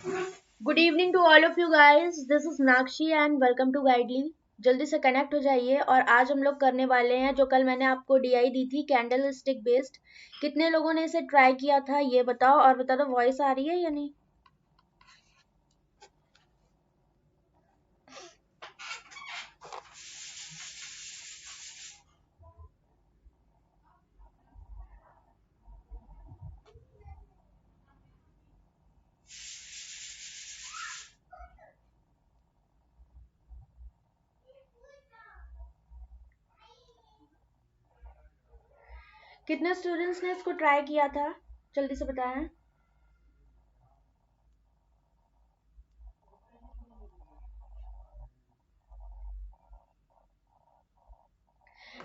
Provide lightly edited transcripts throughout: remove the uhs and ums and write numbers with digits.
Good evening to all of you guys, this is Nakshi and welcome to Guidely. जल्दी से connect हो जाइए। और आज हम लोग करने वाले हैं जो कल मैंने आपको डीआई दी थी, कैंडल स्टिक बेस्ड। कितने लोगों ने इसे ट्राई किया था ये बताओ, और बता दो वॉइस आ रही है या नहीं। कितने स्टूडेंट्स ने इसको ट्राई किया था, जल्दी से बताएं।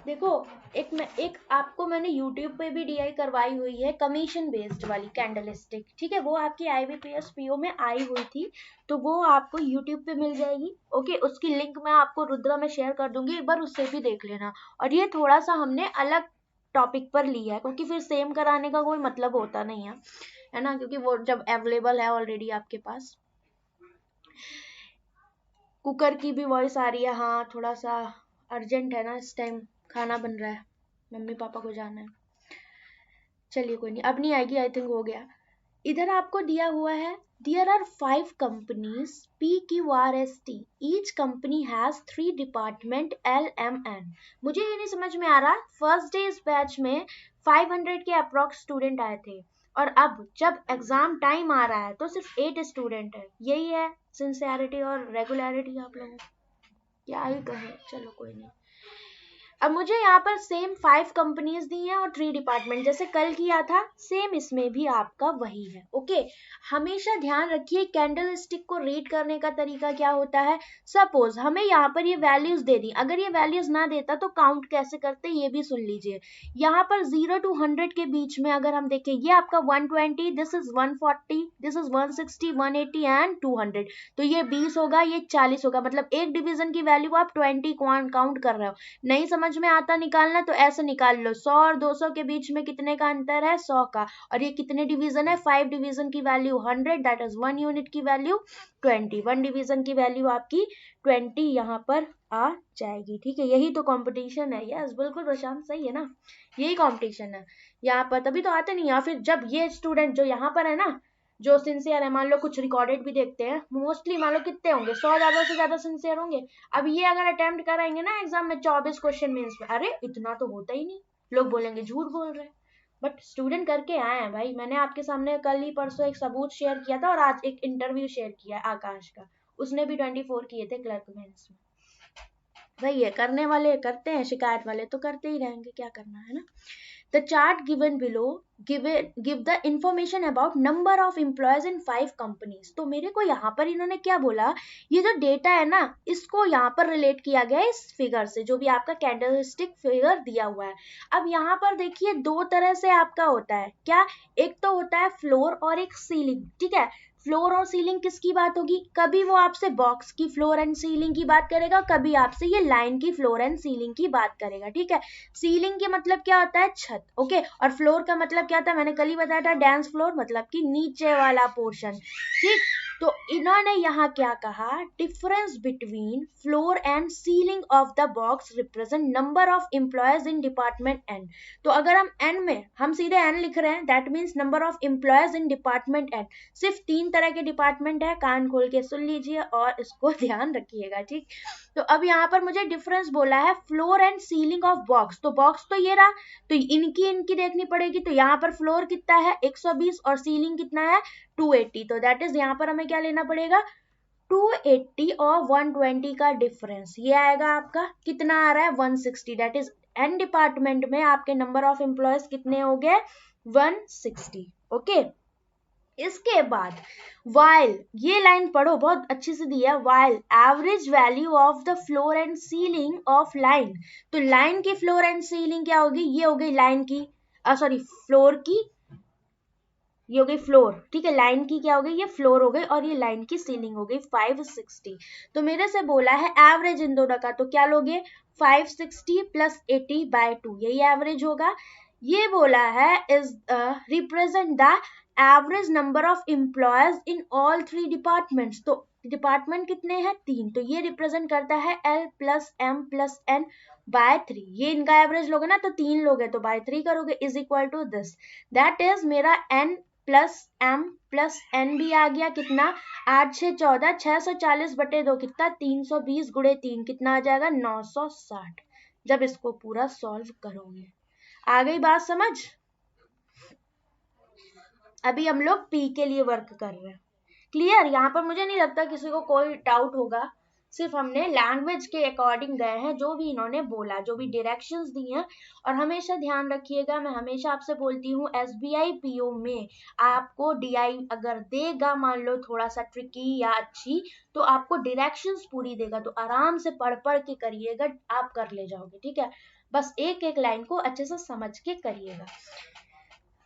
देखो, एक आपको मैंने यूट्यूब पे भी डीआई करवाई हुई है, कमीशन बेस्ड वाली कैंडल स्टिक। ठीक है, वो आपकी आईबीपीएस पीओ में आई हुई थी, तो वो आपको यूट्यूब पे मिल जाएगी। ओके, उसकी लिंक मैं आपको रुद्रा में शेयर कर दूंगी, एक बार उससे भी देख लेना। और ये थोड़ा सा हमने अलग टॉपिक पर लिया है, क्योंकि फिर सेम कराने का कोई मतलब होता नहीं है ना, क्योंकि वो जब अवेलेबल है ऑलरेडी आपके पास। कुकर की भी वॉइस आ रही है। हाँ, थोड़ा सा अर्जेंट है ना, इस टाइम खाना बन रहा है, मम्मी पापा को जाना है। चलिए कोई नहीं, अब नहीं आएगी, आई थिंक हो गया। इधर आपको दिया हुआ है, there are 5 companies PQRST, each company has 3 department LMN। मुझे ये नहीं समझ में आ रहा, फर्स्ट डे इस बैच में 500 के अप्रोक्स स्टूडेंट आए थे, और अब जब एग्जाम टाइम आ रहा है तो सिर्फ 8 स्टूडेंट है। यही है सिंसियरिटी और रेगुलरिटी आप लोगों को, क्या ही कहे, चलो कोई नहीं। अब मुझे यहाँ पर सेम 5 कंपनीज दी हैं और 3 डिपार्टमेंट, जैसे कल किया था सेम इसमें भी आपका वही है। ओके, हमेशा ध्यान रखिए कैंडल स्टिक को रीड करने का तरीका क्या होता है। सपोज हमें यहाँ पर ये वैल्यूज दे दी, अगर ये वैल्यूज ना देता तो काउंट कैसे करते ये भी सुन लीजिए। यहाँ पर 0 to 100 के बीच में अगर हम देखें, ये आपका 120, this is 140, this is 160, 180 and 200, तो ये 20 होगा, ये 40 होगा, मतलब एक डिवीजन की वैल्यू आप 20 काउंट कर रहे हो। नहीं समझ में आता निकालना तो ऐसे निकाल लो, 100 और 200 के बीच में कितने का अंतर है, 100 का। और ये कितने डिवीजन है, 5 डिवीजन की वैल्यू 100, दैट इज 1 यूनिट की वैल्यू 20, 1 डिवीजन की वैल्यू आपकी 20 यहाँ पर आ जाएगी। ठीक है, यही तो कंपटीशन है। यस बिल्कुल प्रशांत, सही है ना, यही कंपटीशन है यहाँ पर, तभी तो आते नहीं। या फिर जब ये स्टूडेंट जो यहाँ पर है ना, जो सिंसियर है, मान लो कुछ रिकॉर्डेड भी देखते हैं, मोस्टली मान लो कितने होंगे, 100 ज्यादा से ज्यादा सिंसियर होंगे। अब ये अगर अटेम्प्ट कराएंगे ना एग्जाम में 24 क्वेश्चन मीन्स में, अरे इतना तो होता ही नहीं, लोग बोलेंगे झूठ बोल रहे हैं। बट स्टूडेंट करके आए हैं भाई, मैंने आपके सामने कल ही परसों एक सबूत शेयर किया था, और आज एक इंटरव्यू शेयर किया है आकाश का, उसने भी 24 किए थे क्लर्क मेंस में। वही है, करने वाले करते हैं, शिकायत वाले तो करते ही रहेंगे, क्या करना है ना। The chart given below give the information about number of employees in 5 companies। तो मेरे को यहाँ पर इन्होंने क्या बोला, ये जो डेटा है ना, इसको यहाँ पर रिलेट किया गया है इस फिगर से, जो भी आपका कैंडलस्टिक फिगर दिया हुआ है। अब यहाँ पर देखिए, दो तरह से आपका होता है क्या, एक तो होता है फ्लोर और एक सीलिंग। ठीक है, फ्लोर और सीलिंग किसकी बात होगी, कभी वो आपसे बॉक्स की फ्लोर एंड सीलिंग की बात करेगा, कभी आपसे ये लाइन की फ्लोर एंड सीलिंग की बात करेगा। ठीक है, सीलिंग के मतलब क्या होता है, छत। ओके, और फ्लोर का मतलब क्या था, मैंने कल ही बताया था, डांस फ्लोर, मतलब कि नीचे वाला पोर्शन। ठीक, तो इन्होंने यहाँ क्या कहा, difference between floor and ceiling of the box represent number of employees in department N. तो अगर हम एन में, हम सीधे एन लिख रहे हैं, that means number of employees in department N. सिर्फ 3 तरह के डिपार्टमेंट है, कान खोल के सुन लीजिए और इसको ध्यान रखिएगा। ठीक, तो अब यहाँ पर मुझे डिफरेंस बोला है floor and ceiling of box, तो बॉक्स तो ये रहा, तो इनकी देखनी पड़ेगी। तो यहाँ पर फ्लोर कितना है 120 और सीलिंग कितना है 280, तो दैट इज यहाँ पर हमें क्या लेना पड़ेगा, 280 और 120 का डिफरेंस, ये आएगा आपका कितना आ रहा है 160, दैट इज एन डिपार्टमेंट में आपके नंबर ऑफ एम्प्लॉयज कितने हो गए 160। ओके, इसके बाद while, ये लाइन पढ़ो बहुत अच्छे से दिया, while average value of the floor and ceiling of line. तो लाइन की फ्लोर एंड सीलिंग क्या होगी, ये हो गई लाइन की, सॉरी फ्लोर की, ये हो गई फ्लोर। ठीक है, लाइन की क्या हो गई, ये फ्लोर हो गई, और ये लाइन की सीलिंग हो गई 560। तो मेरे से बोला है एवरेज इन दोनों का, तो क्या लोगे 560 प्लस 80/2, यही एवरेज होगा। ये बोला है is represent the average number of employees in all 3 departments, तो डिपार्टमेंट कितने हैं 3, तो ये रिप्रेजेंट करता है L plus M plus N by 3, ये इनका एवरेज लोगे ना तो 3 लोग है तो बाय 3 करोगे is equal to this, that is मेरा N plus M plus N भी आ गया कितना 8 6 14 640 बटे 2 कितना 320 गुणे 3 कितना आ जाएगा 960, जब इसको पूरा सॉल्व करोगे। आ गई बात समझ? अभी हम लोग P के लिए वर्क कर रहे हैं। क्लियर? यहाँ पर मुझे नहीं लगता किसी को कोई डाउट होगा, सिर्फ हमने लैंग्वेज के अकॉर्डिंग गए हैं, जो भी इन्होंने बोला, जो भी डायरेक्शंस दी हैं। और हमेशा ध्यान रखिएगा, मैं हमेशा आपसे बोलती हूँ SBI PO में आपको DI अगर देगा, मान लो थोड़ा सा ट्रिकी या अच्छी, तो आपको डायरेक्शंस पूरी देगा, तो आराम से पढ़ पढ़ के करिएगा, आप कर ले जाओगे। ठीक है, बस एक एक लाइन को अच्छे से समझ के करिएगा।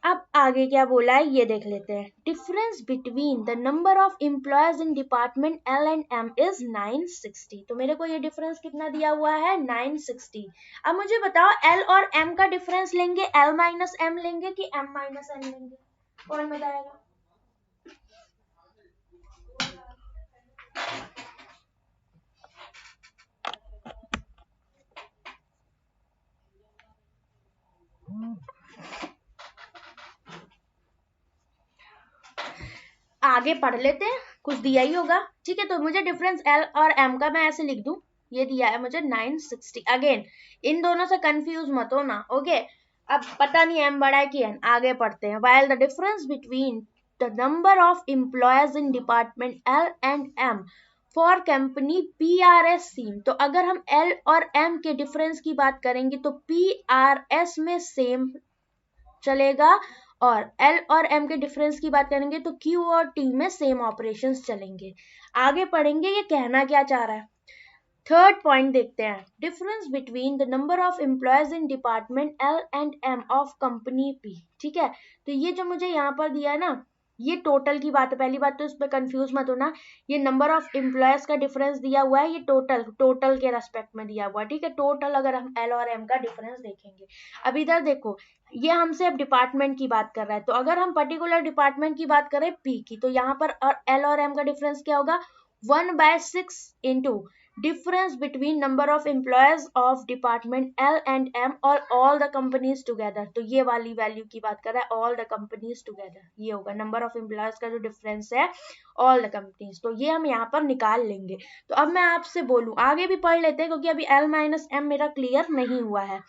अब आगे क्या बोला है ये देख लेते हैं। Difference between the number of employees in department L and M is 960, तो मेरे को ये डिफरेंस कितना दिया हुआ है 960। अब मुझे बताओ L और M का डिफरेंस लेंगे L माइनस M लेंगे कि M माइनस N लेंगे, कौन बताएगा? आगे पढ़ लेते हैं, कुछ दिया ही होगा। ठीक है, तो मुझे डिफरेंस L और M का मैं ऐसे लिख दूं, ये दिया है मुझे 960। अगेन इन दोनों से कंफ्यूज मत हो ना, ओके। अब पता नहीं M बड़ा है कि N, आगे पढ़ते हैं। while the difference between the number of employees in department L and M for company PRS same, तो अगर हम L और M के डिफरेंस की बात करेंगे तो PRS में सेम चलेगा, और L और M के डिफरेंस की बात करेंगे तो Q और T में सेम ऑपरेशंस चलेंगे। आगे पढ़ेंगे ये कहना क्या चाह रहा है। थर्ड पॉइंट देखते हैं, difference between the number of employees in department L and M of company P। ठीक है, तो ये जो मुझे यहाँ पर दिया है ना, ये टोटल की बात है। पहली बात तो इस पर कंफ्यूज मत होना, ये नंबर ऑफ एम्प्लॉयज का डिफरेंस दिया हुआ है, ये टोटल के रेस्पेक्ट में दिया हुआ है। ठीक है, टोटल अगर हम L और M का डिफरेंस देखेंगे। अब इधर देखो, ये हमसे अब डिपार्टमेंट की बात कर रहा है, तो अगर हम पर्टिकुलर डिपार्टमेंट की बात करें P की, तो यहाँ पर L और M का डिफरेंस क्या होगा 1/6 into difference between number of employees of department L and M or all the companies together, तो ये वाली वैल्यू की बात कर रहा है all the companies together, ये होगा number of employees का जो डिफरेंस है all the companies, तो ये हम यहाँ पर निकाल लेंगे। तो अब मैं आपसे बोलूं, आगे भी पढ़ लेते हैं क्योंकि अभी L माइनस M मेरा क्लियर नहीं हुआ है।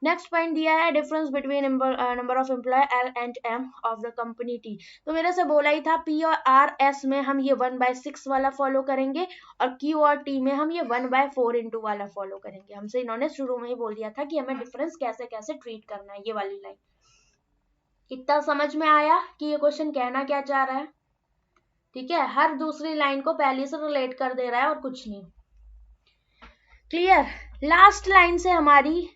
नेक्स्ट पॉइंट दिया है difference between number of employee L and M of the company T, तो मेरे से बोला ही था P और R S में हम ये 1/6 वाला फॉलो करेंगे, और Q और T में हम ये 1/4 इंटू वाला फॉलो करेंगे। हमसे इन्होंने शुरू में ही बोल दिया था कि हमें डिफरेंस कैसे कैसे ट्रीट करना है, ये वाली लाइन। इतना समझ में आया कि ये क्वेश्चन कहना क्या चाह रहा है? ठीक है, हर दूसरी लाइन को पहले से रिलेट कर दे रहा है और कुछ नहीं। क्लियर? लास्ट लाइन से हमारी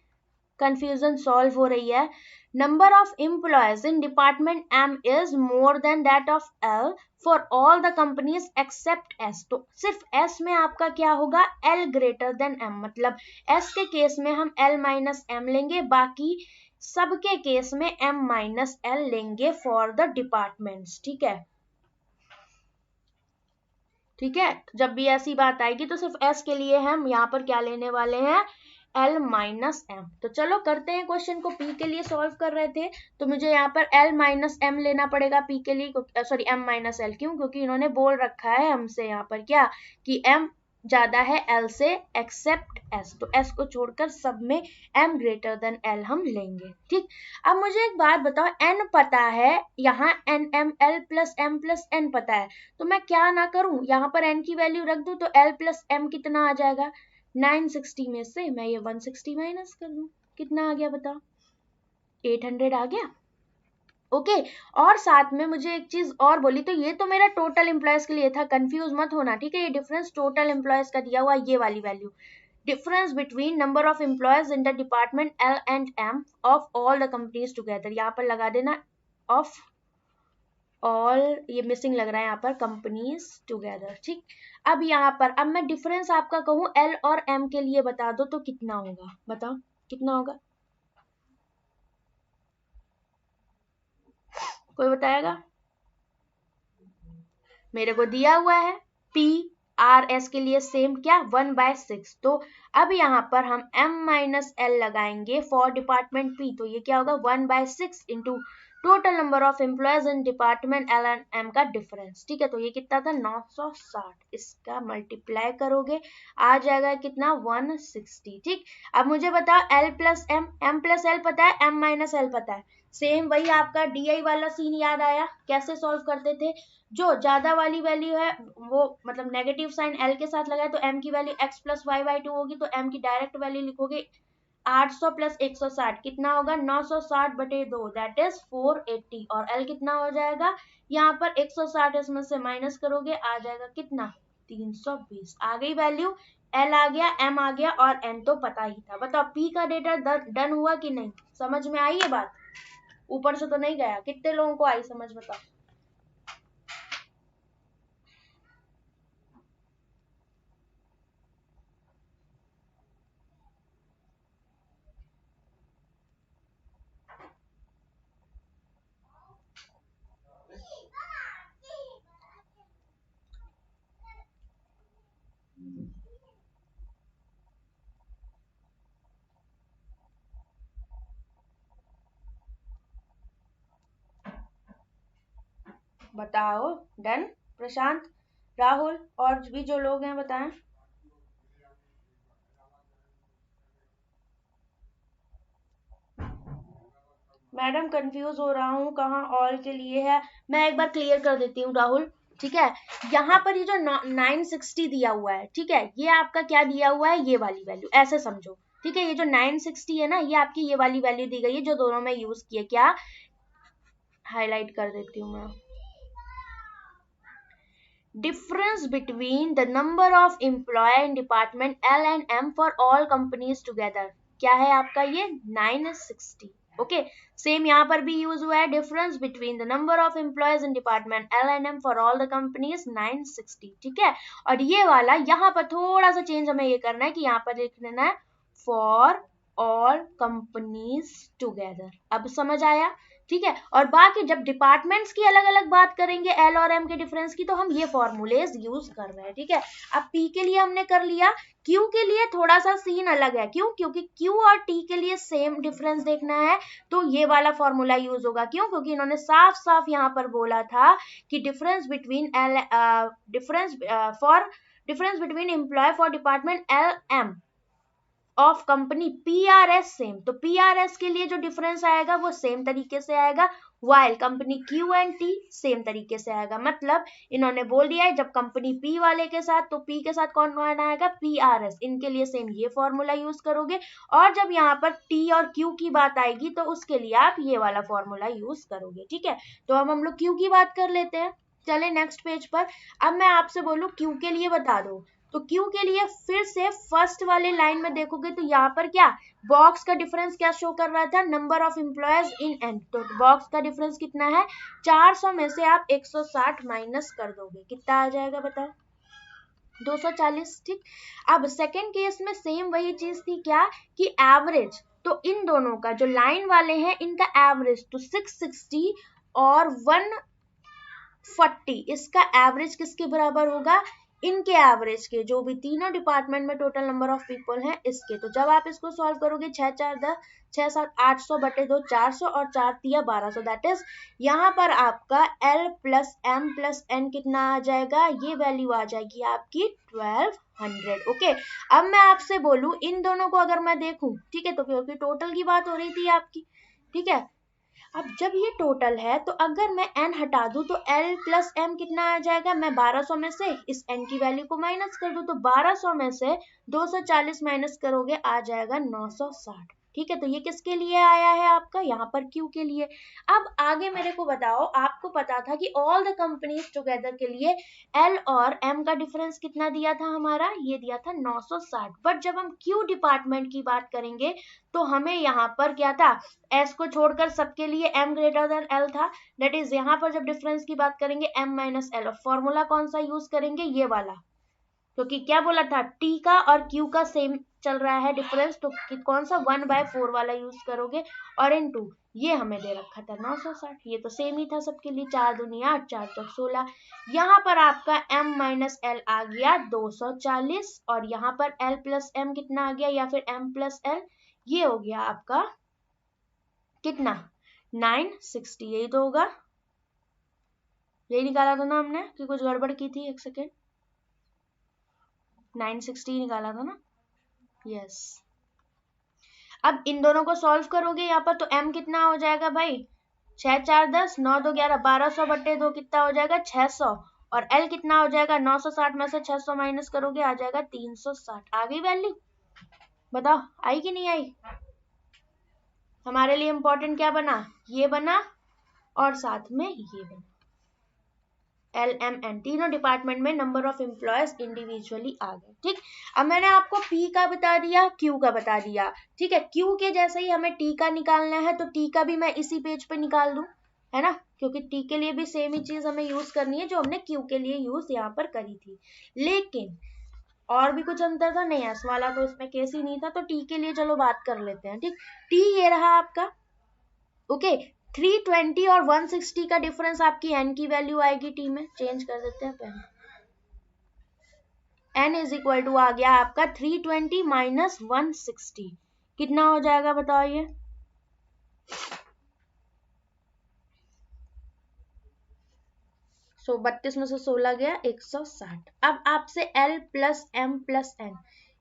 कंफ्यूजन सॉल्व हो रही है। Number of employees in department M is more than that of L for all the companies except S, तो सिर्फ S में आपका क्या होगा L ग्रेटर देन M, मतलब S के केस में हम L माइनस M लेंगे, बाकी सबके केस में M माइनस L लेंगे फॉर द डिपार्टमेंट्स। ठीक है, ठीक है, जब भी ऐसी बात आएगी तो सिर्फ S के लिए हम यहाँ पर क्या लेने वाले हैं L माइनस M। तो चलो करते हैं क्वेश्चन को। P के लिए सॉल्व कर रहे थे तो मुझे यहाँ पर L माइनस M लेना पड़ेगा P के लिए, सॉरी M माइनस L, क्यों? क्योंकि इन्होंने बोल रखा है हमसे यहाँ पर क्या कि M ज्यादा है L से एक्सेप्ट S, तो S को छोड़कर सब में M ग्रेटर देन L हम लेंगे। ठीक, अब मुझे एक बात बताओ, N पता है, यहाँ N M L plus M plus N पता है, तो मैं क्या ना करूं, यहाँ पर N की वैल्यू रख दूं तो L प्लस M कितना आ जाएगा 960 में से मैं ये 160 माइनस कर दूं, कितना आ गया बताओ 800 आ गया। ओके, और साथ में मुझे एक चीज और बोली, तो ये तो मेरा टोटल एम्प्लॉयज के लिए था, कंफ्यूज मत होना। ठीक है, ये डिफरेंस टोटल एम्प्लॉयज का दिया हुआ ये वाली value, difference between number of employees in the department L and M of all the companies together, यहाँ पर लगा देना ऑफ ऑल, ये मिसिंग लग रहा है यहाँ पर कंपनीज टुगेदर। ठीक, अब यहाँ पर अब मैं डिफरेंस आपका कहूँ L और M के लिए बता दो तो कितना होगा, बताओ कितना होगा, कोई बताएगा? मेरे को दिया हुआ है पी आर एस के लिए सेम क्या 1/6, तो अब यहाँ पर हम m माइनस एल लगाएंगे फॉर डिपार्टमेंट पी, तो ये क्या होगा 1/6 into total number of employees in department L and M का डिफरेंस। ठीक है, तो ये कितना था 960, इसका मल्टीप्लाई करोगे आ जाएगा कितना 160। ठीक, अब मुझे बताओ L plus M plus L पता है, एम माइनस एल पता है, सेम वही आपका डी वाला सीन याद आया, कैसे सॉल्व करते थे, जो ज्यादा वाली वैल्यू है वो मतलब नेगेटिव साइन एल के साथ लगाए तो एम की value x plus y by 2 होगी, तो एम की डायरेक्ट वैल्यू लिखोगे 800 प्लस 160 कितना होगा 960 बटे 2 दैट इज 480, और एल कितना हो जाएगा यहाँ पर 160 इसमें से माइनस करोगे आ जाएगा कितना 320, आ गई वैल्यू, एल आ गया एम आ गया और एन तो पता ही था। बताओ पी का डेटा डन हुआ कि नहीं, समझ में आई है बात, ऊपर से तो नहीं गया, कितने लोगों को आई समझ बताओ। बताओ डन, प्रशांत राहुल और भी जो लोग हैं बताएं। मैडम कंफ्यूज हो रहा हूँ कहाँ ऑल के लिए है, मैं एक बार क्लियर कर देती हूँ राहुल। ठीक है, यहाँ पर ये जो 960 दिया हुआ है, ठीक है, ये आपका क्या दिया हुआ है, ये वाली वैल्यू ऐसे समझो। ठीक है, ये जो 960 है ना, ये आपकी ये वाली वैल्यू दी गई है जो दोनों में यूज किए, क्या हाईलाइट कर देती हूँ मैं, difference between the number of employee in department L and M for all companies together क्या है आपका ये 960। ओके, सेम यहाँ पर भी यूज हुआ है, difference between the number of employees in department L and M for all the companies 960। ठीक है, और ये वाला यहाँ पर थोड़ा सा चेंज हमें ये करना है कि यहाँ पर लिख लेना है फॉर ऑल कंपनीज टुगेदर, अब समझ आया। ठीक है, और बाकी जब डिपार्टमेंट्स की अलग अलग बात करेंगे एल और एम के डिफरेंस की, तो हम ये फॉर्मूलेज यूज कर रहे हैं। ठीक है, अब पी के लिए हमने कर लिया, क्यू के लिए थोड़ा सा सीन अलग है, क्यों, क्योंकि क्यू और टी के लिए सेम डिफरेंस देखना है, तो ये वाला फॉर्मूला यूज होगा, क्यों, क्योंकि इन्होंने साफ साफ यहाँ पर बोला था कि difference between L difference between employee for department L M of company PRS same, तो PRS के लिए जो डिफरेंस आएगा वो सेम तरीके से आएगा, while company Q and T same तरीके से आएगा। मतलब इन्होंने बोल दिया है जब कंपनी P वाले के साथ, तो P के साथ कौन आएगा PRS, इनके लिए सेम ये फॉर्मूला यूज करोगे, और जब यहाँ पर T और Q की बात आएगी तो उसके लिए आप ये वाला फॉर्मूला यूज करोगे। ठीक है, तो अब हम लोग Q की बात कर लेते हैं, चले नेक्स्ट पेज पर। अब मैं आपसे बोलूं Q के लिए बता दो, तो Q के लिए फिर से फर्स्ट वाले लाइन में देखोगे तो यहाँ पर क्या बॉक्स का डिफरेंस क्या शो कर रहा था, number of employees in an, तो बॉक्स का डिफरेंस कितना है 400 में से आप 160 माइनस कर दोगे, कितना आ जाएगा बताओ 240। ठीक, अब सेकेंड केस में सेम वही चीज थी क्या कि एवरेज, तो इन दोनों का जो लाइन वाले हैं इनका एवरेज तो 660 और 140, इसका एवरेज किसके बराबर होगा, इनके एवरेज के, जो भी तीनों डिपार्टमेंट में टोटल नंबर ऑफ पीपल हैं इसके। तो जब आप इसको सॉल्व करोगे 6 4 10 6 7 800 बटे 2 400 और 4 3 1200, दैट इज यहाँ पर आपका L plus M plus N कितना आ जाएगा, ये वैल्यू आ जाएगी आपकी 1200। ओके, अब मैं आपसे बोलूं इन दोनों को अगर मैं देखूं, ठीक है, तो क्योंकि टोटल की बात हो रही थी आपकी, ठीक है, अब जब ये टोटल है तो अगर मैं n हटा दूं तो l प्लस m कितना आ जाएगा, मैं 1200 में से इस n की वैल्यू को माइनस कर दूं तो 1200 में से 240 माइनस करोगे आ जाएगा 960। ठीक है, तो ये किसके लिए आया है आपका यहाँ पर Q के लिए। अब आगे मेरे को बताओ, आपको पता था कि ऑल द कंपनीज टुगेदर के लिए L और M का डिफरेंस कितना दिया था हमारा, ये दिया था 960, बट जब हम Q डिपार्टमेंट की बात करेंगे तो हमें यहाँ पर क्या था, S को छोड़कर सबके लिए M ग्रेटर देन L था, दैट इज यहाँ पर जब डिफरेंस की बात करेंगे M माइनस L, और फॉर्मूला कौन सा यूज करेंगे, ये वाला, क्योंकि क्या बोला था T का और Q का सेम चल रहा है डिफरेंस, तो कौन सा 1/4 वाला यूज करोगे, और इनटू ये हमें दे रखा था 960, ये तो सेम ही था सबके लिए, 4 दूनी 8, 4 चौक 16। यहाँ पर आपका m माइनस एल आ गया 240, और यहाँ पर l प्लस m कितना आ गया, या फिर m प्लस l, ये हो गया आपका कितना 960, यही तो होगा, यही निकाला था ना हमने, कि कुछ गड़बड़ की थी, एक सेकेंड, 960 निकाला था ना, यस। अब इन दोनों को सॉल्व करोगे यहाँ पर, तो m कितना हो जाएगा भाई, 6 4 10, 9 2 11, 1200 बटे 2 कितना हो जाएगा 600, और l कितना हो जाएगा 960 में से 600 माइनस करोगे आ जाएगा 360। आ गई वैल्यू, बताओ आई कि नहीं आई। हमारे लिए इंपॉर्टेंट क्या बना, ये बना और साथ में ये बना, LMN, तीनों डिपार्टमेंट में नंबर ऑफ एम्प्लॉयज इंडिविजुअली आ गए। ठीक, अब मैंने आपको P का बता दिया, Q का बता दिया, ठीक है। Q के जैसे ही हमें T का निकालना है, तो T का भी मैं इसी पेज पे निकाल दूं, है ना, क्योंकि T के लिए भी सेम ही चीज हमें यूज करनी है जो हमने Q के लिए यूज यहाँ पर करी थी, लेकिन और भी कुछ अंतर था, नहीं एस वाला तो इसमें केस ही नहीं था, तो T के लिए चलो बात कर लेते हैं। ठीक, T ये रहा आपका, ओके। 320 और 160 का डिफरेंस आपकी n की वैल्यू आएगी, टी में चेंज कर देते हैं पहले, n इज इक्वल टू आ गया आपका 320 माइनस 160, कितना हो जाएगा बताओ ये, सो 32 में से 16 गया 160। अब आपसे L plus M plus N,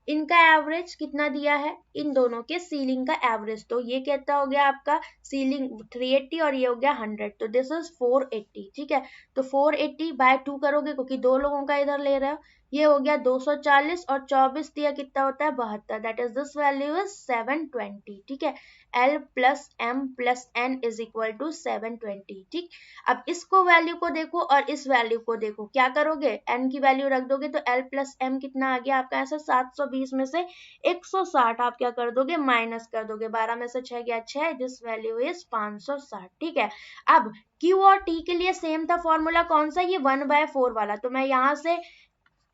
इनका एवरेज कितना दिया है, इन दोनों के सीलिंग का एवरेज, तो ये कहता हो गया आपका सीलिंग 380 और ये हो गया 100, तो दिस इज 480। ठीक है, तो 480 बाय 2 करोगे क्योंकि दो लोगों का इधर ले रहे हो, ये हो गया 240, और 24 दिया कितना होता है 72, that is this value is 720। ठीक है, L plus M plus N is equal to 720। ठीक, अब इसको वैल्यू को देखो और इस वैल्यू को देखो, क्या करोगे, n की वैल्यू रख दोगे तो L प्लस M कितना आ गया आपका, ऐसा 720 में से 160 आप क्या कर दोगे, माइनस कर दोगे, 12 में से 6 गया 6, दिस वैल्यू इज 560। ठीक है, अब Q और T के लिए सेम था फॉर्मूला, कौन सा, ये 1/4 वाला, तो मैं यहाँ से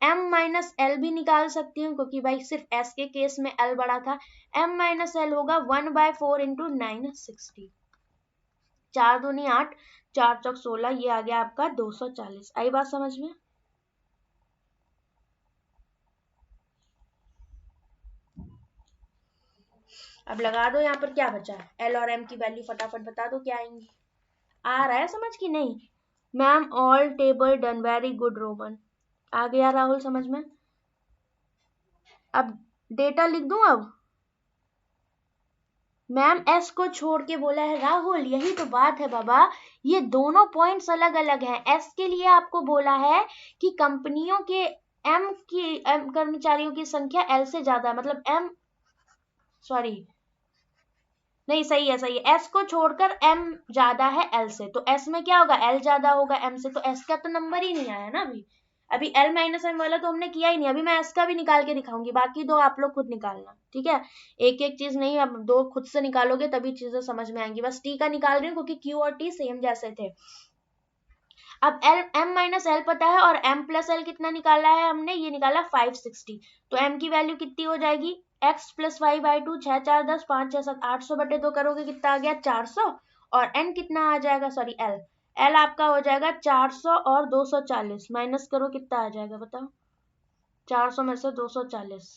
m माइनस एल भी निकाल सकती हूँ, क्योंकि भाई सिर्फ s के केस में l बड़ा था, m माइनस एल होगा 1/4 इंटू 960, 4 दूनी 8, 4 चौक 16, ये आ गया आपका 240। आई बात समझ में, अब लगा दो यहाँ पर क्या बचा है, एल और एम की वैल्यू फटाफट बता दो क्या आएंगी, आ रहा है समझ की नहीं, ma'am all table done, very good Roman, आ गया राहुल समझ में। अब डेटा लिख दूं, अब मैम एस को छोड़ के बोला है राहुल, यही तो बात है बाबा, ये दोनों पॉइंट्स अलग अलग हैं। एस के लिए आपको बोला है कि कंपनियों के एम की कर्मचारियों की संख्या एल से ज्यादा है, मतलब एम, सॉरी नहीं सही है सही है, एस को छोड़कर एम ज्यादा है एल से, तो एस में क्या होगा, एल ज्यादा होगा एम से, तो एस का तो नंबर ही नहीं आया ना अभी, अभी एल माइनस एम वाला तो हमने किया ही नहीं, अभी मैं एस का भी निकाल के दिखाऊंगी, बाकी दो आप लोग खुद निकालना। ठीक है, एक एक चीज नहीं, अब दो खुद से निकालोगे तभी चीजें समझ में आएंगी, बस टी का निकाल रही हूँ क्योंकि क्यू और टी सेम जैसे थे। अब एल एम माइनस एल पता है, और एम प्लस एल कितना निकाला है हमने, ये निकाला 560, तो एम की वैल्यू कितनी हो जाएगी, x प्लस वाई बाई 2, 6 4 10, 5 6 7, 800 बटे 2 करोगे कितना आ गया 400, और n कितना आ जाएगा, सॉरी एल, एल आपका हो जाएगा 400 और 240, माइनस करो कितना आ जाएगा बताओ, 400 में से 240,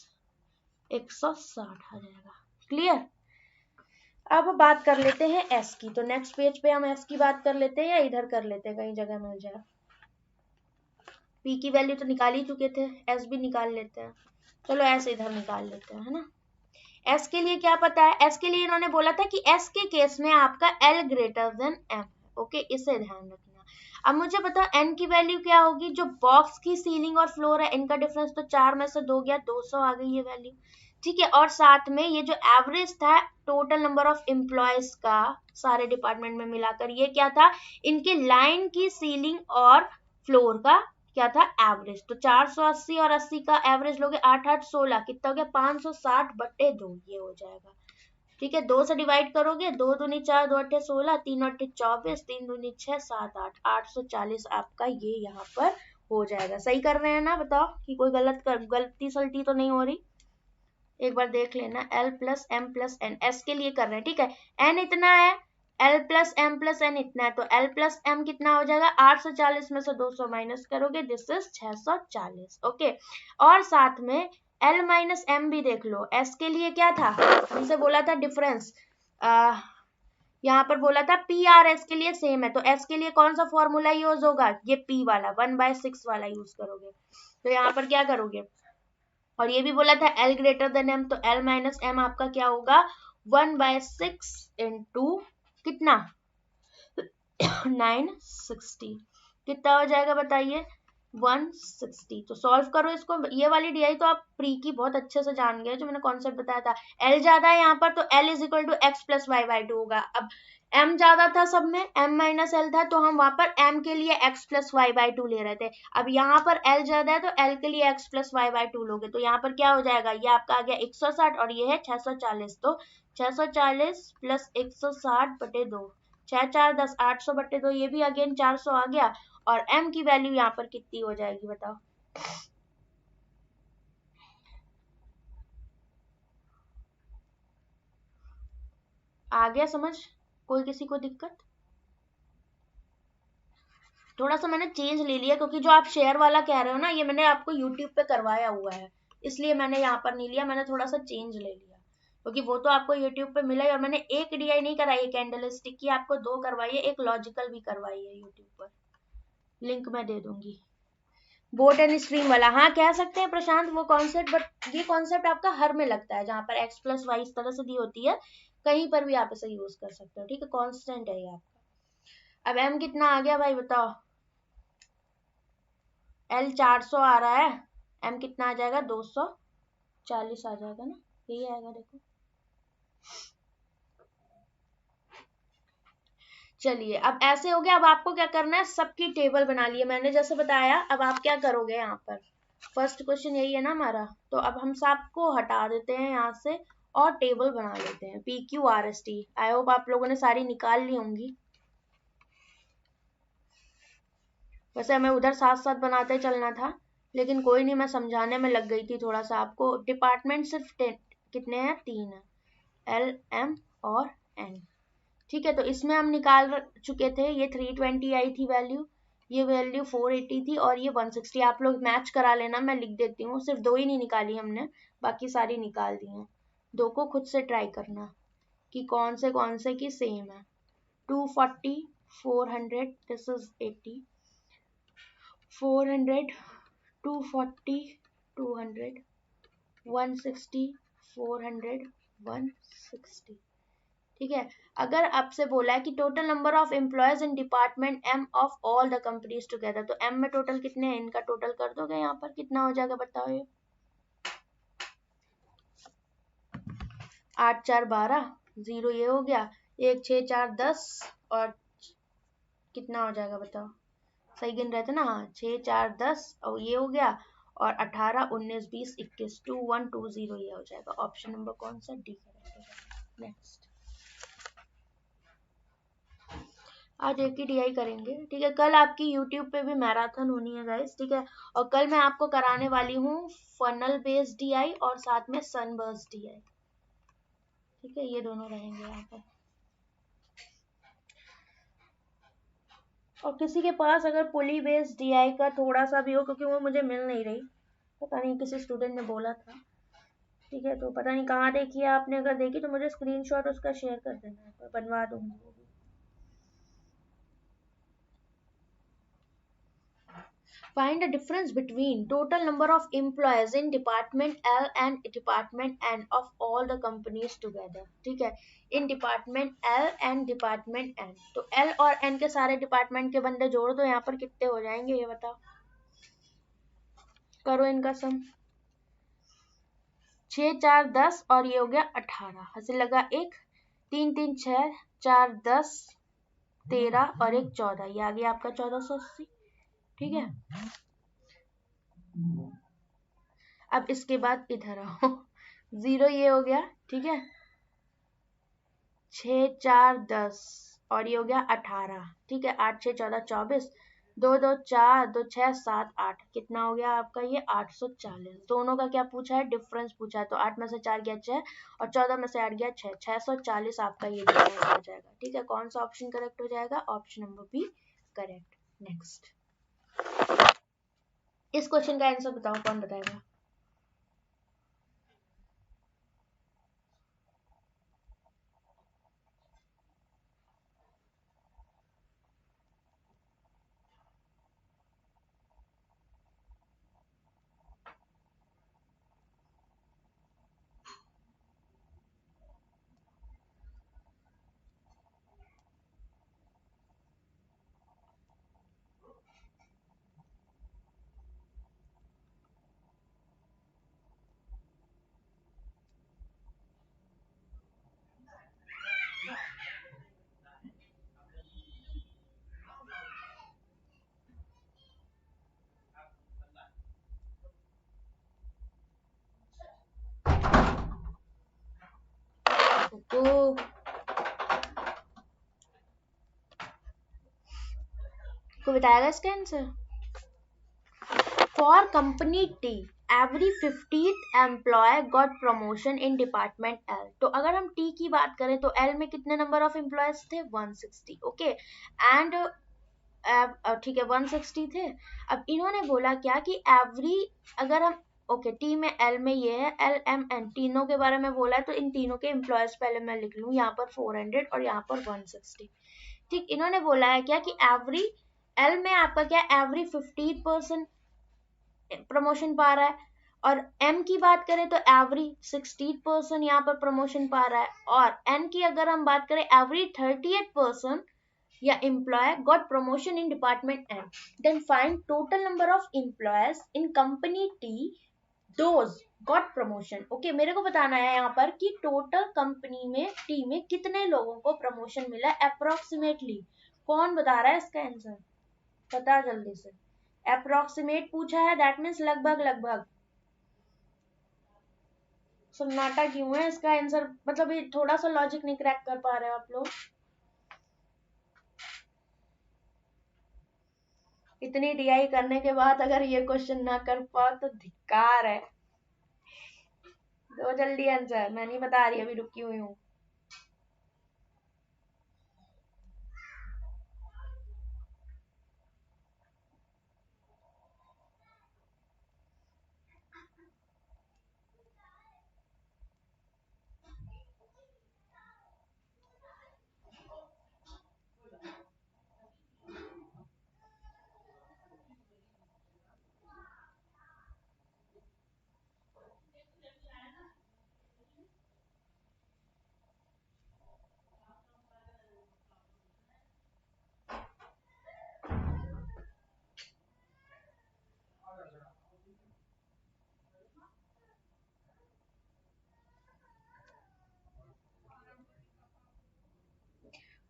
160 आ जाएगा। क्लियर, अब बात कर लेते हैं एस की, तो नेक्स्ट पेज पे हम एस की बात कर लेते हैं, या इधर कर लेते हैं, कहीं जगह मिल जाए। पी की वैल्यू तो निकाल ही चुके थे, एस भी निकाल लेते हैं, चलो एस इधर निकाल लेते हैं, है ना। एस के लिए क्या पता है, एस के लिए इन्होंने बोला था कि एस के केस में आपका L greater than M, okay, इसे ध्यान रखना। अब मुझे बताओ एन की वैल्यू क्या होगी, जो बॉक्स की सीलिंग और फ्लोर है इनका डिफरेंस, तो 4 में से 2 गया 200 आ गई ये वैल्यू। ठीक है, और साथ में ये जो एवरेज था टोटल नंबर ऑफ एम्प्लॉयज का सारे डिपार्टमेंट में मिलाकर, ये क्या था, इनके लाइन की सीलिंग और फ्लोर का क्या था एवरेज, तो 480 और 80 का एवरेज लोगे, 8 8 16 कितना हो गया 560 बटे 2, ये हो जाएगा। ठीक है, 2 से डिवाइड करोगे, 2 दूनी 4, 2 अट्ठे 16, 3 अट्ठे 24, 3 दूनी 6, 7 8, 840 आपका ये यहाँ पर हो जाएगा। सही कर रहे हैं ना, बताओ कि कोई गलती सलती तो नहीं हो रही, एक बार देख लेना, L plus M plus N, S के लिए कर रहे हैं, ठीक है। एन इतना है, L plus M plus N इतना है, तो L प्लस एम कितना हो जाएगा, 840 में से 200 माइनस करोगे, दिस इज 640, ओके। और साथ में L माइनस एम भी देख लो, S के लिए क्या था, हमसे बोला था डिफरेंस, यहाँ पर बोला था पी आर एस के लिए सेम है, तो एस के लिए कौन सा फॉर्मूला यूज होगा, ये पी वाला 1/6 वाला यूज करोगे, तो यहाँ पर क्या करोगे। और ये भी बोला था एल ग्रेटर देन एम, तो एल माइनस एम आपका क्या होगा, 1/6 इंटू कितना 960, कितना हो जाएगा बताइए, 160। तो सॉल्व करो इसको, ये वाली डीआई तो आप प्री की बहुत अच्छे से जान गए, जो मैंने कॉन्सेप्ट बताया था। एल ज्यादा है यहाँ पर, तो L is equal to x plus y by two होगा। अब एम ज्यादा था सब में, एम माइनस एल था, तो हम वहां पर एम के लिए x plus y by two ले रहे थे। अब यहाँ पर एल ज्यादा है, तो एल के लिए x plus y by two लोगे, तो यहाँ पर क्या हो जाएगा, ये आपका आ गया 160 और ये है 640, तो 640 प्लस 160/2, 6×4=10, 800/2, ये भी अगेन 400 आ गया। और m की वैल्यू यहाँ पर कितनी हो जाएगी बताओ, आ गया समझ, कोई किसी को दिक्कत। थोड़ा सा मैंने चेंज ले लिया, क्योंकि जो आप शेयर वाला कह रहे हो ना, ये मैंने आपको यूट्यूब पे करवाया हुआ है, इसलिए मैंने यहाँ पर नहीं लिया, मैंने थोड़ा सा चेंज ले लिया, क्योंकि वो तो आपको यूट्यूब पे मिला है। और मैंने एक डीआई नहीं कराई है कैंडल स्टिक की, आपको 2 करवाई है, एक लॉजिकल भी करवाई है यूट्यूब पर, लिंक मैं दे दूंगी। बोट एंड स्ट्रीम वाला, हाँ कह सकते हैं प्रशांत वो कॉन्सेप्ट, बट ये कॉन्सेप्ट आपका हर में लगता है, जहां पर एक्स प्लस वाई इस तरह से दी होती है, कहीं पर भी आप इसे यूज कर सकते हो, ठीक है, कांस्टेंट है ये आपका। अब एम कितना आ गया भाई बताओ, एल 400 आ रहा है, एम कितना आ जाएगा, 240 आ जाएगा ना, यही आएगा देखो। चलिए अब ऐसे हो गया, अब आपको क्या करना है, सबकी टेबल बना ली है मैंने जैसे बताया। अब आप क्या करोगे, यहाँ पर फर्स्ट क्वेश्चन यही है ना हमारा, तो अब हम सबको हटा देते हैं यहाँ से और टेबल बना लेते हैं, P Q R S T. I hope आप लोगों ने सारी निकाल ली होंगी, वैसे हमें उधर साथ साथ बनाते चलना था, लेकिन कोई नहीं, मैं समझाने में लग गई थी थोड़ा सा आपको। डिपार्टमेंट सिर्फ कितने हैं, 3 है, एल एम और एन, ठीक है। तो इसमें हम निकाल चुके थे, ये 320 आई थी वैल्यू, ये वैल्यू 480 थी, और ये 160। आप लोग मैच करा लेना, मैं लिख देती हूँ, सिर्फ 2 ही नहीं निकाली हमने, बाकी सारी निकाल दी हैं। 2 को खुद से ट्राई करना कि कौन से की सेम है। 240 400 दिस इज 80, 400 240 200 160 400 160, ठीक है। अगर आपसे बोला है कि total number of employees in department M of all the companies together, तो एम में टोटल कितने हैं, इनका टोटल कर दोगे, यहाँ पर कितना हो जाएगा बताओ, ये 8 4 12, 0 ये हो गया, 1 6 4 10, और कितना हो जाएगा बताओ, सही गिन रहे थे ना, हाँ 6 4 10, और ये हो गया, और 18 19 20 21 2120, ये हो जाएगा। ऑप्शन नंबर कौन सा, डी करेक्ट हो जाएगा। नेक्स्ट, आज एक ही डीआई करेंगे, ठीक है। कल आपकी यूट्यूब पे भी मैराथन होनी है गाइस, ठीक है। और कल मैं आपको कराने वाली हूँ फनल बेस्ड डीआई और साथ में सनबर्स्ट डीआई, ठीक है, ये दोनों रहेंगे यहाँ पर। और किसी के पास अगर पुली बेस्ड डीआई का थोड़ा सा भी हो, क्योंकि वो मुझे मिल नहीं रही, पता नहीं किसी स्टूडेंट ने बोला था, ठीक है, तो पता नहीं कहाँ देखी है आपने, अगर देखी तो मुझे स्क्रीनशॉट उसका शेयर कर देना, बनवा दूंगी वो भी। Find the difference between total number of employees in department L and department N of all the companies together, ठीक है। in department L and department N, तो L और N के सारे डिपार्टमेंट के बंदे जोड़ दो, यहाँ पर कितने हो जाएंगे ये बताओ, करो इनका सम। 6 4 10 और ये हो गया 18, हंसी लगा 1, 3 3 6 4 10 13 और 1 14, ये आ गया आपका 1480, ठीक है। अब इसके बाद इधर आओ, 0 ये हो गया, ठीक है, 6 4 10 और ये हो गया 18, ठीक है, 8 6 14 24, दो दो चार, दो छः सात आठ, कितना हो गया आपका ये 840। दोनों का क्या पूछा है, डिफरेंस पूछा है, तो 8 में से 4 गया 6 और 14 में से 8 गया 6, 640 आपका ये डिफरेंस हो जाएगा। ठीक है, कौन सा ऑप्शन करेक्ट हो जाएगा, option number B correct. Next, इस क्वेश्चन का आंसर बताओ, कौन बताएगा। तो को बताएगा इसका answer. For company T every 50th employee got promotion in department L. तो अगर हम टी की बात करें तो एल में कितने नंबर ऑफ एम्प्लॉयज थे, 160। ओके, एंड ठीक है 160 थे। अब इन्होंने बोला क्या कि एवरी, अगर हम ओके टी में एल में ये है, एल एम एन तीनों के बारे में बोला है, तो इन तीनों के एम्प्लॉयज पहले मैं लिख लूँ, यहाँ पर 400 और यहाँ पर 160। ठीक, इन्होंने बोला है क्या कि एवरी, एल में आपका क्या एवरी 50% प्रमोशन पा रहा है, और एम की बात करें तो एवरी 60% यहाँ पर प्रमोशन पा रहा है, और एन की अगर हम बात करें एवरी 38% या employee got promotion in department M. Then find total number of employees in company T those got promotion. Okay, मेरे को बताना है यहाँ पर कि टोटल कंपनी में टी में कितने लोगों को प्रमोशन मिला अप्रोक्सीमेटली। कौन बता रहा है इसका आंसर, बता जल्दी से। अप्रोक्सीमेट पूछा है, दैट मीन्स लगभग लगभग। सन्नाटा क्यों है इसका आंसर, मतलब ये थोड़ा सा लॉजिक नहीं क्रैक कर पा रहे हो आप लोग। इतनी डीआई करने के बाद अगर ये क्वेश्चन ना कर पाओ तो धिक्कार है। दो जल्दी आंसर, मैं नहीं बता रही, अभी रुकी हुई हूँ।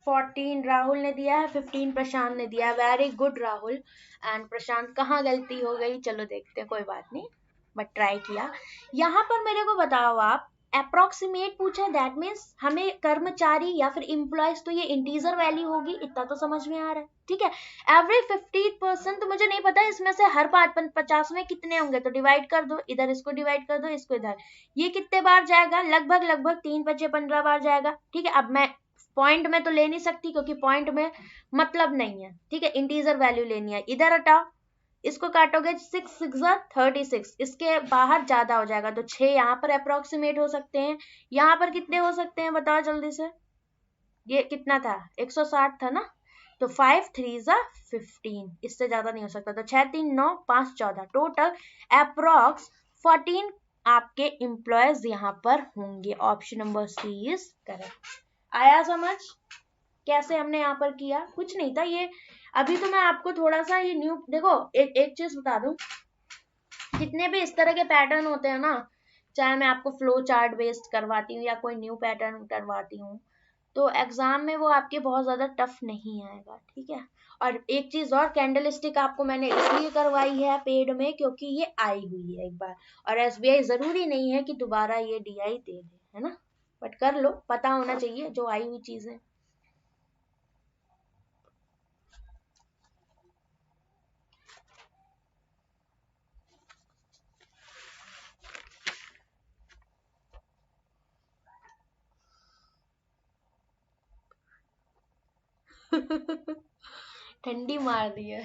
फोर्टीन राहुल ने दिया है, 15 प्रशांत ने दिया है। वेरी गुड राहुल एंड प्रशांत, कहाँ गलती हो गई चलो देखते हैं, कोई बात नहीं, बट ट्राई किया। यहाँ पर मेरे को बताओ आप, अप्रोक्सीमेट पूछा, दैट मीन्स हमें कर्मचारी या फिर इम्प्लॉयज, तो ये इंटीजर वैल्यू होगी, इतना तो समझ में आ रहा है। ठीक है, एवरी 50%, तो मुझे नहीं पता इसमें से हर 50 में कितने होंगे, तो डिवाइड कर दो, इधर इसको डिवाइड कर दो, इसको इधर, ये कितने बार जाएगा, लगभग लगभग 3 5 15 बार जाएगा। ठीक है, अब मैं पॉइंट में तो ले नहीं सकती क्योंकि पॉइंट में मतलब नहीं है। ठीक है, इंटीजर वैल्यू लेनी है, इधर हटाओ, इसको काटोगे 6 6 36, इसके बाहर ज्यादा हो जाएगा, तो 6 यहाँ पर अप्रोक्सीमेट हो सकते हैं। यहाँ पर कितने हो सकते हैं बताओ जल्दी से, ये कितना था 160 था ना, तो 5 3 15, इससे ज्यादा नहीं हो सकता, तो 6 3 9 5 14, टोटल अप्रोक्स 14 आपके एम्प्लॉयज यहाँ पर होंगे। Option number C is correct. आया समझ कैसे हमने यहाँ पर किया, कुछ नहीं था ये। अभी तो मैं आपको थोड़ा सा ये न्यू देखो, एक चीज बता दूं, जितने भी इस तरह के पैटर्न होते हैं ना, चाहे मैं आपको फ्लो चार्ट बेस्ड करवाती हूँ या कोई न्यू पैटर्न करवाती हूँ, तो एग्जाम में वो आपके बहुत ज्यादा टफ नहीं आएगा। ठीक है, और एक चीज और, कैंडल स्टिक आपको मैंने इसलिए करवाई है पेड में क्योंकि ये आई हुई है एक बार, और एसबीआई जरूरी नहीं है कि दोबारा ये डीआई दे दे, है ना, बट कर लो, पता होना चाहिए जो आई हुई चीजें। ठंडी मार दी है।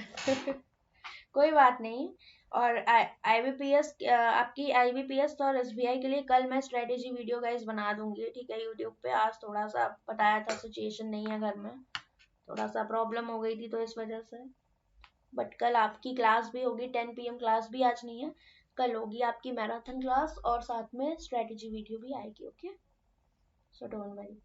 कोई बात नहीं। और आईबीपीएस आपकी आईबीपीएस और एसबीआई के लिए कल मैं स्ट्रेटेजी वीडियो गाइस बना दूंगी, ठीक है, यूट्यूब पे। आज थोड़ा सा बताया था सिचुएशन नहीं है घर में, थोड़ा सा प्रॉब्लम हो गई थी तो इस वजह से। बट कल आपकी क्लास भी होगी, 10 PM क्लास भी आज नहीं है, कल होगी आपकी मैराथन क्लास और साथ में स्ट्रेटेजी वीडियो भी आएगी। Okay, so don't worry.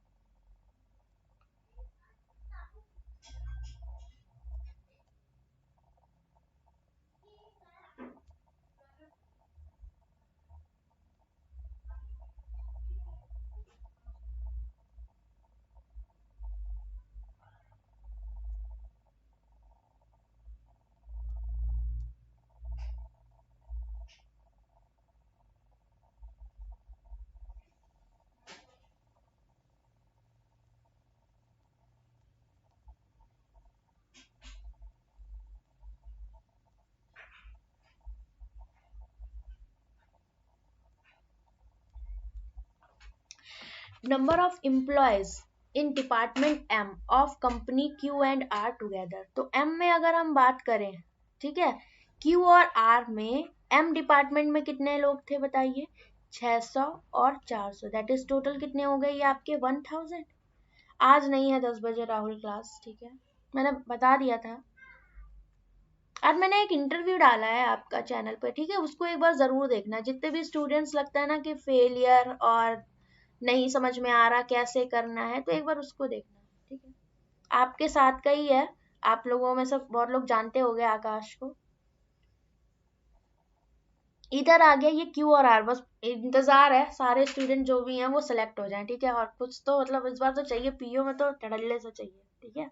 Number of employees in department M of company Q and R together। तो M में अगर हम बात करें, ठीक है, Q और R में, M डिपार्टमेंट में कितने लोग थे बताइए, 600 और 400, दैट इज टोटल कितने हो गए ये आपके 1000। आज नहीं है 10 बजे राहुल क्लास, ठीक है, मैंने बता दिया था। आज मैंने एक इंटरव्यू डाला है आपका चैनल पर, ठीक है, उसको एक बार जरूर देखना। जितने भी स्टूडेंट्स लगता है ना कि फेलियर और नहीं समझ में आ रहा कैसे करना है, तो एक बार उसको देखना, ठीक है। आपके साथ का ही है, आप लोगों में से बहुत लोग जानते होंगे आकाश को। इधर आ गया ये क्यू और आर, बस इंतजार है सारे स्टूडेंट जो भी हैं वो सिलेक्ट हो जाएं, ठीक है। और कुछ तो मतलब इस बार तो चाहिए, पीओ में तो टड़ल्ले से चाहिए, ठीक है।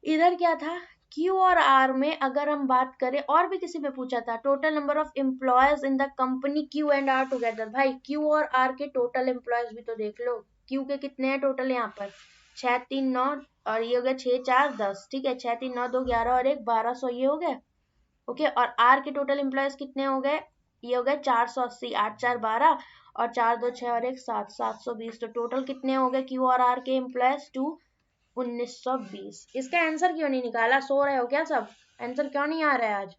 इधर क्या था, क्यू और आर में अगर हम बात करें, और भी किसी पे पूछा था, total number of employees in the company Q and R together. भाई क्यू और आर के टोटल एम्प्लॉयज भी तो देख लो। क्यू के कितने हैं टोटल यहाँ पर, 6 3 9, और ये हो गया 6 4 10, ठीक है, 6 3 9 2 11 और 1 1200, ये हो गया। ओके, और आर के टोटल एम्प्लॉयज कितने हो गए, ये हो गए 480, 8 4 12 और 4 2 6 और 1 7, 720। तो टोटल कितने हो गए क्यू और आर के एम्प्लॉयज, 1920। इसका आंसर क्यों नहीं निकाला, सो रहे हो क्या सब, आंसर क्यों नहीं आ रहा है आज।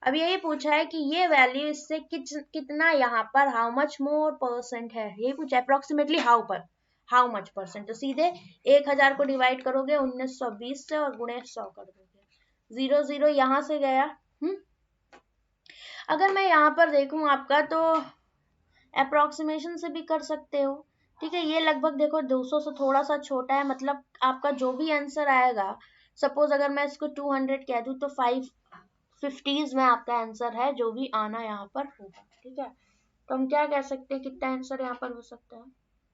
अब यही पूछा है कि ये वैल्यू इससे कितना यहाँ पर, हाउ मच मोर परसेंट है, यही पूछा अप्रोक्सीमेटली हाउ मच परसेंट। तो सीधे 1000 को डिवाइड करोगे 1920 से और गुणे 100 कर दोगे, 0 0 यहाँ से गया। अगर मैं यहाँ पर देखूं आपका, तो अप्रोक्सीमेशन से भी कर सकते हो, ठीक है। ये लगभग देखो 200 से थोड़ा सा छोटा है, मतलब आपका जो भी आंसर आएगा, सपोज अगर मैं इसको 200 कह दूं तो 550s में आपका आंसर है जो भी आना यहाँ पर होगा, ठीक है। तो हम क्या कह सकते हैं, कितना आंसर यहाँ पर हो सकता है,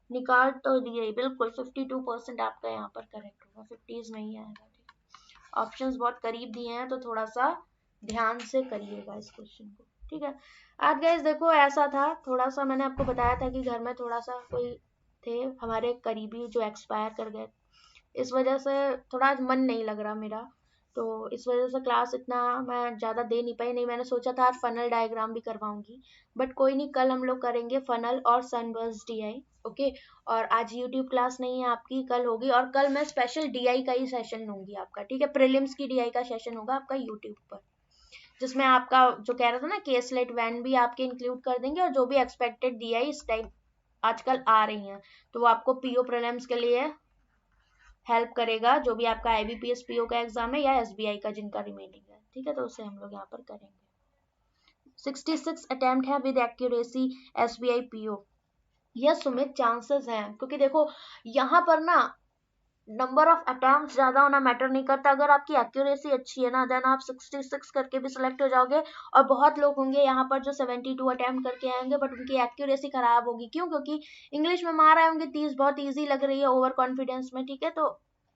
निकाल तो दिए बिल्कुल, 52% आपका यहाँ पर करेक्ट होगा, 50s नहीं आएगा, ठीक। ऑप्शंस बहुत करीब दिए हैं तो थोड़ा सा ध्यान से करिएगा इस क्वेश्चन को, ठीक है। आज गाइस देखो ऐसा था, थोड़ा सा मैंने आपको बताया था कि घर में थोड़ा सा कोई थे हमारे करीबी जो एक्सपायर कर गए, इस वजह से थोड़ा आज मन नहीं लग रहा मेरा, तो इस वजह से क्लास इतना मैं ज़्यादा दे नहीं पाई। नहीं, मैंने सोचा था आज फनल डायग्राम भी करवाऊंगी, बट कोई नहीं, कल हम लोग करेंगे फनल और सनबर्स्ट डीआई, ओके। और आज यूट्यूब क्लास नहीं है आपकी, कल होगी, और कल मैं स्पेशल डीआई का ही सेशन लूंगी आपका, ठीक है, प्रीलिम्स की डीआई का सेशन होगा आपका यूट्यूब पर, जिसमें आपका जो कह रहा था ना केसलेट वैन भी आपके इंक्लूड कर देंगे, और जो भी एक्सपेक्टेड डीआई इस टाइम आजकल आ रही हैं तो वो आपको पीओ प्रीलिम्स के लिए हेल्प करेगा, जो भी आपका आईबीपीएस पीओ का एग्जाम है या एसबीआई का जिनका रिमेनिंग है, ठीक है, तो उसे हम लोग यहाँ पर करेंगे। 66 अटेम्प्ट है with accuracy SBI PO. Yes Sumit, chances हैं, क्योंकि देखो यहाँ पर ना नंबर ऑफ अटेम्प्ट ज्यादा होना मैटर नहीं करता, अगर आपकी एक्यूरेसी अच्छी है ना, देन आप 66 करके भी सिलेक्ट हो जाओगे। और बहुत लोग होंगे यहाँ पर जो 72 अटेम्प्ट करके आएंगे बट उनकी एक्यूरेसी खराब होगी, क्यों, क्योंकि इंग्लिश में मार आए होंगे 30, बहुत ईजी लग रही है ओवर कॉन्फिडेंस में, ठीक है, तो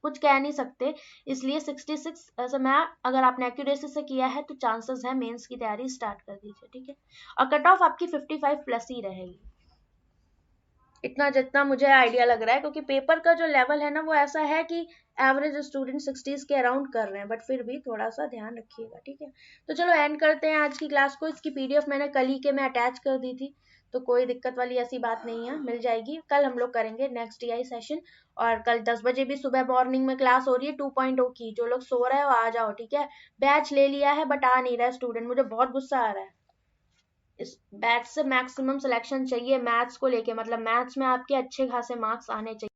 कुछ कह नहीं सकते। इसलिए 66 ऐसे मैं, अगर आपने एक्यूरेसी से किया है तो चांसेस है, मेंस की तैयारी स्टार्ट कर दीजिए, ठीक है। और कट ऑफ आपकी 55 प्लस ही रहेगी, इतना जितना मुझे आइडिया लग रहा है, क्योंकि पेपर का जो लेवल है ना वो ऐसा है कि एवरेज स्टूडेंट 60s के अराउंड कर रहे हैं, बट फिर भी थोड़ा सा ध्यान रखिएगा, ठीक है। तो चलो एंड करते हैं आज की क्लास को। इसकी पीडीएफ मैंने कल ही के में अटैच कर दी थी, तो कोई दिक्कत वाली ऐसी बात नहीं है, मिल जाएगी। कल हम लोग करेंगे नेक्स्ट DI सेशन, और कल 10 बजे भी सुबह मॉर्निंग में क्लास हो रही है 2.0 की। जो लोग सो रहे हो आ जाओ, ठीक है। बैच ले लिया है बट आ नहीं रहा स्टूडेंट, मुझे बहुत गुस्सा आ रहा है। इस बैच से मैक्सिमम सिलेक्शन चाहिए मैथ्स को लेके, मतलब मैथ्स में आपके अच्छे खासे मार्क्स आने चाहिए।